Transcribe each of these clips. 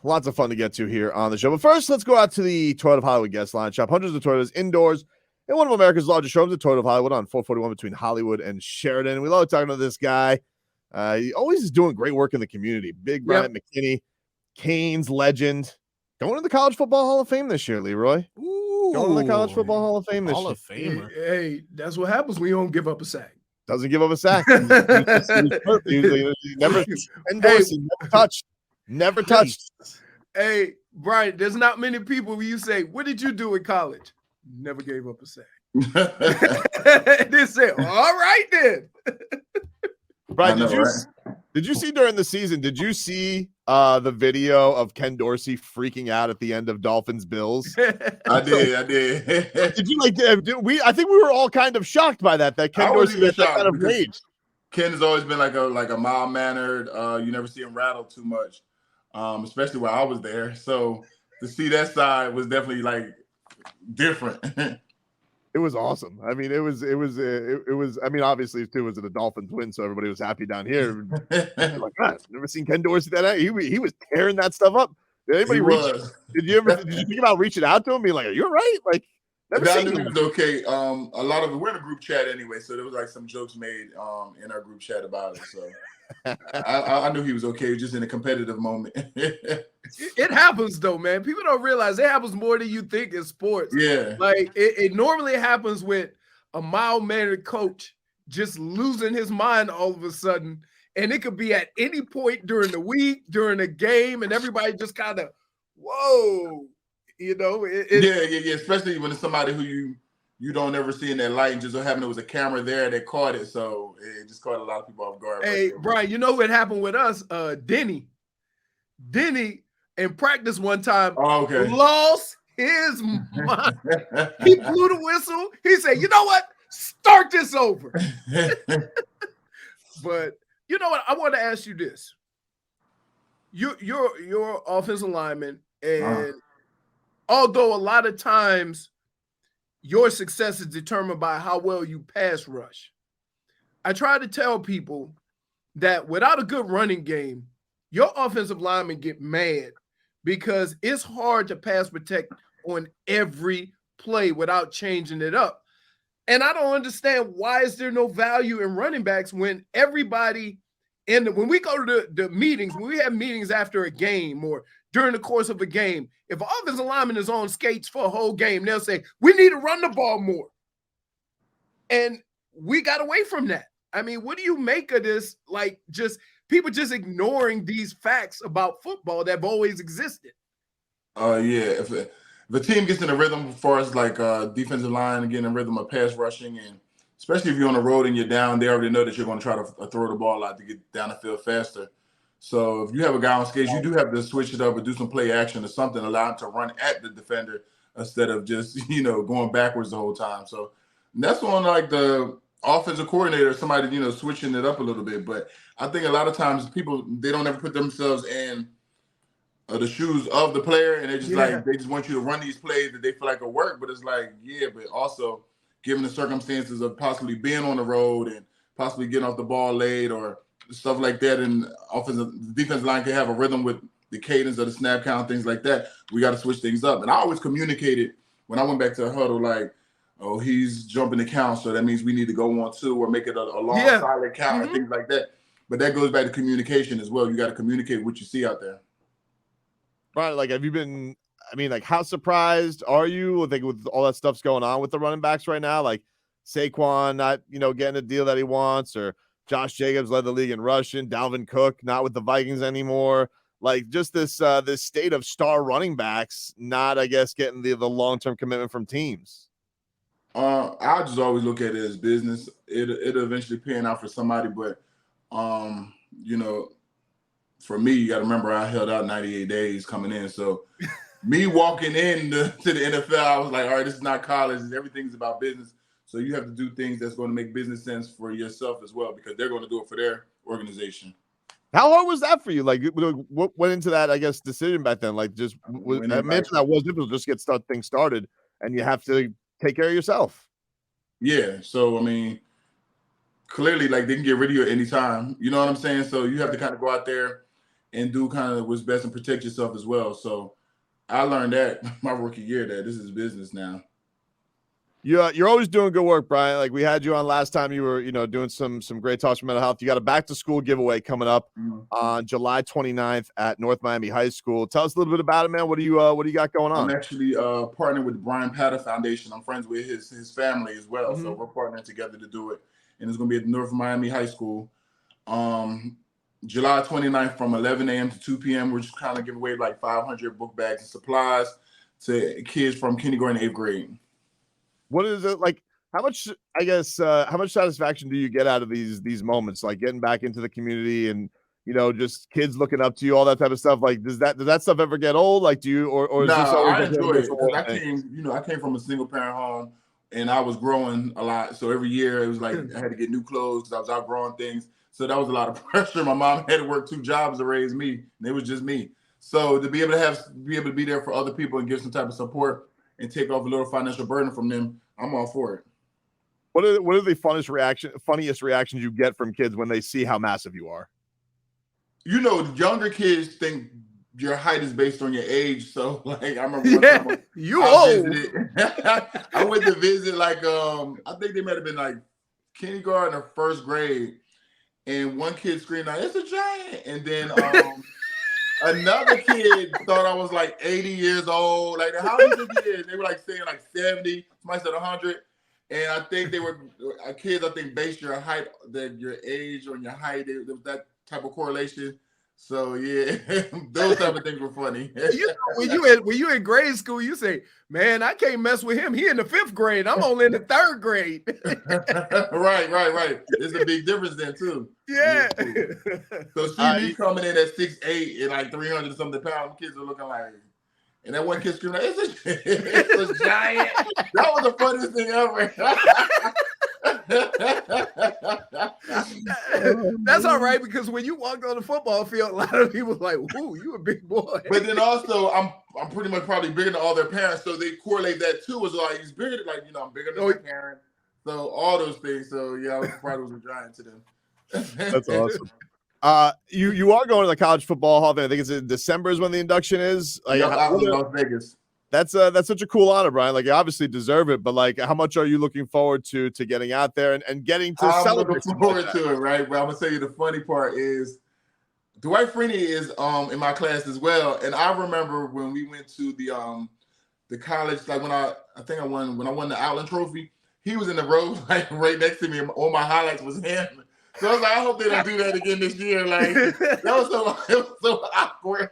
Lots of fun to get to here on the show. But first, let's go out to the Toyota of Hollywood guest line. Shop hundreds of Toyotas indoors in one of America's largest showrooms, the Toyota of Hollywood on 441 between Hollywood and Sheridan. We love talking to this guy. He always is doing great work in the community. Big Bryant McKinnie, Canes legend. Going to the College Football Hall of Fame this year, Leroy. Ooh, going to the College Football Hall of Fame this Hall of year. Famer. Hey, that's what happens when you don't give up a sack. Doesn't give up a sack. He never, and Dorsey never touched. Never touched. Hey, Bryant, there's not many people where you say, what did you do in college? Never gave up a sack. They say, all right then. Brian, did you see during the season, did you see the video of Ken Dorsey freaking out at the end of Dolphins Bills? I did. Did you I think we were all kind of shocked by that Ken Dorsey had that kind of rage. Ken has always been like a mild-mannered, you never see him rattle too much, especially while I was there. So to see that side was definitely like different. It was awesome. I mean, it was. I mean, obviously, too, it was a Dolphins win, so everybody was happy down here. Like, God, never seen Ken Dorsey that night. He was tearing that stuff up. Did anybody Did you think about reaching out to him, being like, "Are you all right?" Like, never seen him. It was okay. A lot of it, we're in a group chat anyway, so there was like some jokes made in our group chat about it. So I knew he was okay. He was just in a competitive moment. It happens though, man. People don't realize it happens more than you think in sports. Yeah. Like it normally happens with a mild-mannered coach just losing his mind all of a sudden. And it could be at any point during the week, during a game, and everybody just kind of, whoa, Yeah. Especially when it's somebody who you don't ever see in that light, and just so happened there was a camera there that caught it. So it just caught a lot of people off guard. Hey, Brian, you know what happened with us? Denny in practice one time lost his mind. He blew the whistle. He said, you know what? Start this over. But you know what? I want to ask you this. You're offensive lineman, and although a lot of times your success is determined by how well you pass rush, I try to tell people that without a good running game, your offensive linemen get mad because it's hard to pass protect on every play without changing it up. And I don't understand, why is there no value in running backs when everybody when we go to the meetings, when we have meetings after a game or during the course of a game, if an offensive lineman is on skates for a whole game, they'll say, we need to run the ball more. And we got away from that. I mean, what do you make of this? Like, just people just ignoring these facts about football that have always existed. Yeah. If the team gets in a rhythm as far as like defensive line and getting a rhythm of pass rushing, and especially if you're on the road and you're down, they already know that you're going to try to throw the ball out to get down the field faster. So if you have a guy on skates, you do have to switch it up or do some play action or something, allow him to run at the defender instead of just, going backwards the whole time. So that's on like the offensive coordinator, somebody, switching it up a little bit. But I think a lot of times people, they don't ever put themselves in the shoes of the player, and they just they just want you to run these plays that they feel like will work. But it's like, but also given the circumstances of possibly being on the road and possibly getting off the ball late or stuff like that, and defensive line can have a rhythm with the cadence of the snap count, things like that. We got to switch things up. And I always communicated when I went back to the huddle, like, oh, he's jumping the count, so that means we need to go on 2 or make it a long, solid count or things like that. But that goes back to communication as well. You got to communicate what you see out there. Right. Like, have you been, how surprised are you with all that stuff's going on with the running backs right now? Like Saquon not, getting a deal that he wants, or Josh Jacobs led the league in rushing, Dalvin Cook not with the Vikings anymore. Like, just this state of star running backs not, I guess, getting the long-term commitment from teams. I just always look at it as business. It'll eventually pan out for somebody, but for me, you got to remember I held out 98 days coming in. So me walking in to the NFL, I was like, all right, this is not college. Everything's about business. So you have to do things that's going to make business sense for yourself as well, because they're going to do it for their organization. How hard was that for you? Like, what went into that, I guess, decision back then? Like, just I mentioned that was difficult, just get things started, and you have to take care of yourself. Yeah. So, clearly, like, they can get rid of you at any time. You know what I'm saying? So you have to kind of go out there and do kind of what's best and protect yourself as well. So I learned that my rookie year that this is business now. You're always doing good work, Bryant. Like we had you on last time. You were, doing some great talks for mental health. You got a back to school giveaway coming up on July 29th at North Miami High School. Tell us a little bit about it, man. What do you got going on? I'm actually partnering with the Bryant Foundation. I'm friends with his family as well, so we're partnering together to do it. And it's going to be at North Miami High School, July 29th from 11 a.m. to 2 p.m. We're just kind of giving away like 500 book bags and supplies to kids from kindergarten to 8th grade. What is it like? How much satisfaction do you get out of these moments, like getting back into the community and just kids looking up to you, all that type of stuff? Like, does that stuff ever get old? Like, do you or is this always I enjoy it because I came from a single parent home and I was growing a lot. So every year it was like I had to get new clothes because I was outgrowing things. So that was a lot of pressure. My mom had to work 2 jobs to raise me, and it was just me. So to be able to be there for other people and give some type of support and take off a little financial burden from them, I'm all for it. What are the funniest reactions you get from kids when they see how massive you are? Younger kids think your height is based on your age. So like I remember one time you old. I went to visit like I think they might have been like kindergarten or 1st grade, and one kid screamed out, "It's a giant!" And then another kid thought I was like 80 years old. Like, how old is it? They were like saying like 70. Somebody said 100. And I think they were kids. I think based your height, that your age on your height, there was that type of correlation. So yeah, those type of things were funny. When you in grade school, you say, "Man, I can't mess with him. He in the 5th grade. I'm only in the 3rd grade." Right. There's a big difference then too. Yeah. So she coming in at 6'8" and like 300 something pounds. Kids are looking like, and that one kid screaming, "It's a giant!" That was the funniest thing ever. That's all right, because when you walked on the football field, a lot of people were like, "Ooh, you a big boy." But then also, I'm pretty much probably bigger than all their parents, so they correlate that too. As like he's bigger, like I'm bigger than my parents. So all those things. So yeah, I was probably was a giant to them. That's awesome. You are going to the College Football Hall of Fame. I think it's in December is when the induction is. Like, I was in Las Vegas. That's such a cool honor, Brian. Like, you obviously deserve it, but like, how much are you looking forward to getting out there and getting to celebrate? I'm looking forward to it, right? But I'm gonna tell you the funny part is Dwight Freeney is in my class as well, and I remember when we went to the college, like when I won the Outland Trophy, he was in the row like right next to me, and all my highlights was him. So I was like, I hope they don't do that again this year. Like it was so awkward.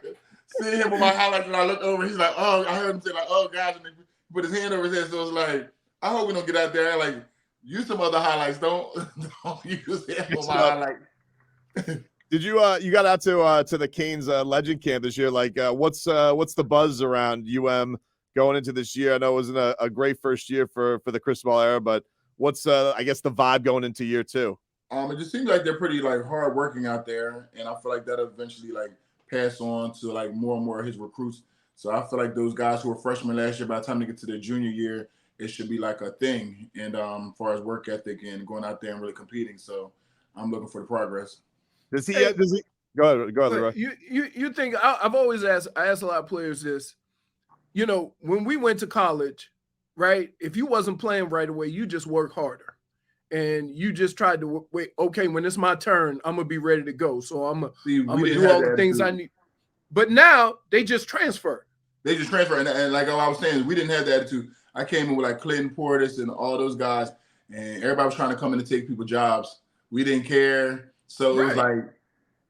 Seeing him with my highlights, and I looked over, he's like, "Oh," I heard him say like, "Oh gosh," and he put his hand over his head. So it's like, I hope we don't get out there. Like, use some other highlights. Don't use him on my highlight. Did you got out to the Canes Legend Camp this year? Like, what's the buzz around UM going into this year? I know it wasn't a great first year for the Cristobal era, but what's I guess the vibe going into year 2? It just seems like they're pretty like hard working out there, and I feel like that'll eventually like pass on to like more and more of his recruits. So I feel like those guys who were freshmen last year, by the time they get to their junior year, it should be like a thing. And as far as work ethic and going out there and really competing, so I'm looking for the progress. Does he? Go ahead, Leroy. You think I've always asked a lot of players this. When we went to college, right? If you wasn't playing right away, you just work harder. And you just tried to wait. Okay, when it's my turn, I'm gonna be ready to go. So I'm gonna do all the things I need. But now they just transfer. And like I was saying, we didn't have the attitude. I came in with like Clinton Portis and all those guys, and everybody was trying to come in and take people jobs. We didn't care. So it was like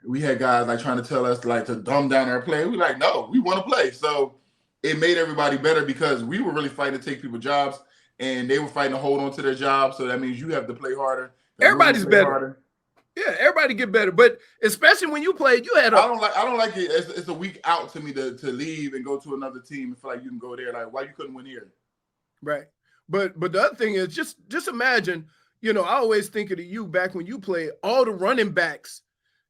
we had guys like trying to tell us like to dumb down our play. We like, no, we want to play. So it made everybody better because we were really fighting to take people jobs. And they were fighting to hold on to their job, so that means you have to play harder. Everybody's better. Harder. Yeah, everybody get better, but especially when you played, you had. I don't like it. It's a week out to me to leave and go to another team and feel like you can go there. Like, why you couldn't win here? Right, but the other thing is just imagine. I always think of you back when you played. All the running backs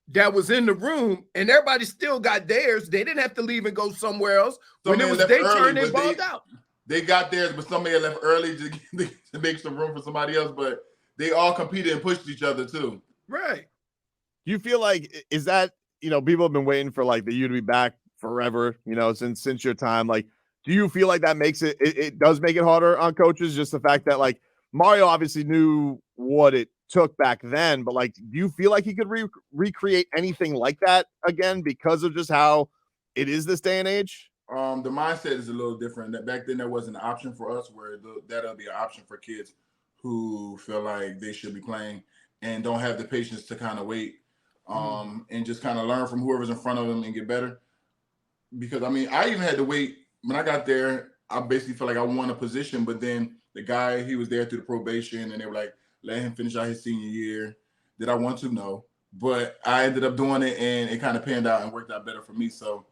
that was in the room, and everybody still got theirs. They didn't have to leave and go somewhere else. When it was their turn, they balled out. They got theirs, but somebody left early to make some room for somebody else. But they all competed and pushed each other too. Right. You feel like is that people have been waiting for like the U to be back forever, since your time. Like, do you feel like that makes it does make it harder on coaches? Just the fact that like Mario obviously knew what it took back then, but like, do you feel like he could recreate anything like that again because of just how it is this day and age? The mindset is a little different. That back then there wasn't an option for us where that'll be an option for kids who feel like they should be playing and don't have the patience to kind of wait and just kind of learn from whoever's in front of them and get better. Because I mean, I even had to wait when I got there. I basically felt like I won a position, but then the guy, he was there through the probation and they were like, let him finish out his senior year. Did I want to? No. But I ended up doing it and it kind of panned out and worked out better for me. So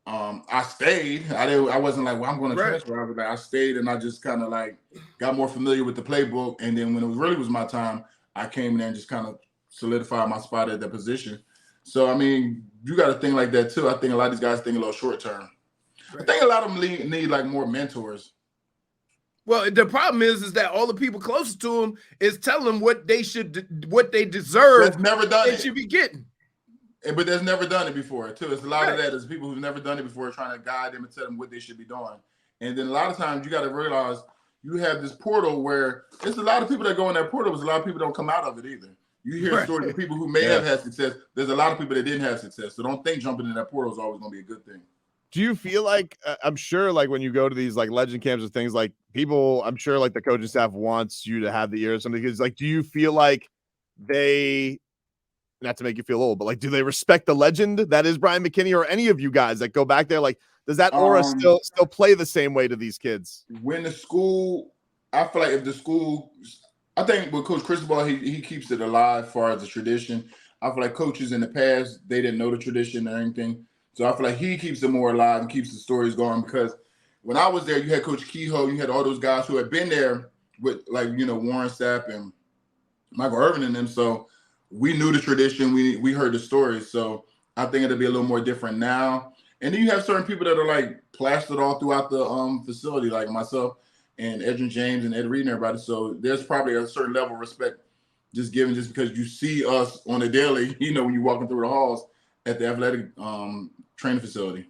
I stayed. I wasn't like, well, I'm going to transfer. I was like, I stayed and I just kind of like got more familiar with the playbook. And then when it really was my time, I came in there and just kind of solidified my spot at that position. So, I mean, you got to think like that too. I think a lot of these guys think a little short term. I think a lot of them need like more mentors. Well, the problem is that all the people closest to them is telling them what they deserve. That's never done it. Should be getting. But there's never done it before too. It's a lot of that. There's people who've never done it before trying to guide them and tell them what they should be doing. And then a lot of times you got to realize you have this portal where there's a lot of people that go in that portal, but a lot of people don't come out of it either. You hear stories of people who may have had success. There's a lot of people that didn't have success. So don't think jumping in that portal is always going to be a good thing. Do you feel like, I'm sure like when you go to these like legend camps or things, like people, I'm sure like the coaching staff wants you to have the ear or something, because like, do you feel like they, not to make you feel old, but like, do they respect the legend that is Bryant McKinnie, or any of you guys that go back there? Like, does that aura still play the same way to these kids? When the school, I feel like if the school, I think with Coach Cristobal, he keeps it alive as far as the tradition. I feel like coaches in the past, they didn't know the tradition or anything. So I feel like he keeps it more alive and keeps the stories going, because when I was there, you had Coach Kehoe, you had all those guys who had been there with like, Warren Sapp and Michael Irvin and them. So we knew the tradition. We heard the stories. So I think it'll be a little more different now. And then you have certain people that are like plastered all throughout the facility, like myself and Edrin James and Ed Reed and everybody. So there's probably a certain level of respect just given just because you see us on a daily, when you're walking through the halls at the athletic training facility.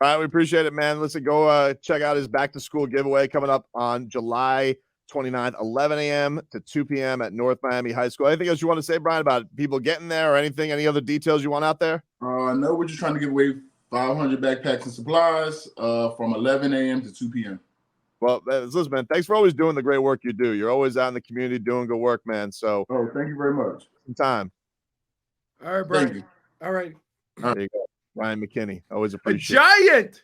All right, we appreciate it, man. Listen, go check out his back to school giveaway coming up on July 29th, 11 a.m. to 2 p.m. at North Miami High School. Anything else you want to say, Brian, about people getting there or anything? Any other details you want out there? No, we're just trying to give away 500 backpacks and supplies from 11 a.m. to 2 p.m. Well, listen, man, thanks for always doing the great work you do. You're always out in the community doing good work, man. So, thank you very much. Some time. All right, Brian. Thank you. All right. There you go. Ryan McKinnie. Always appreciate it. A giant.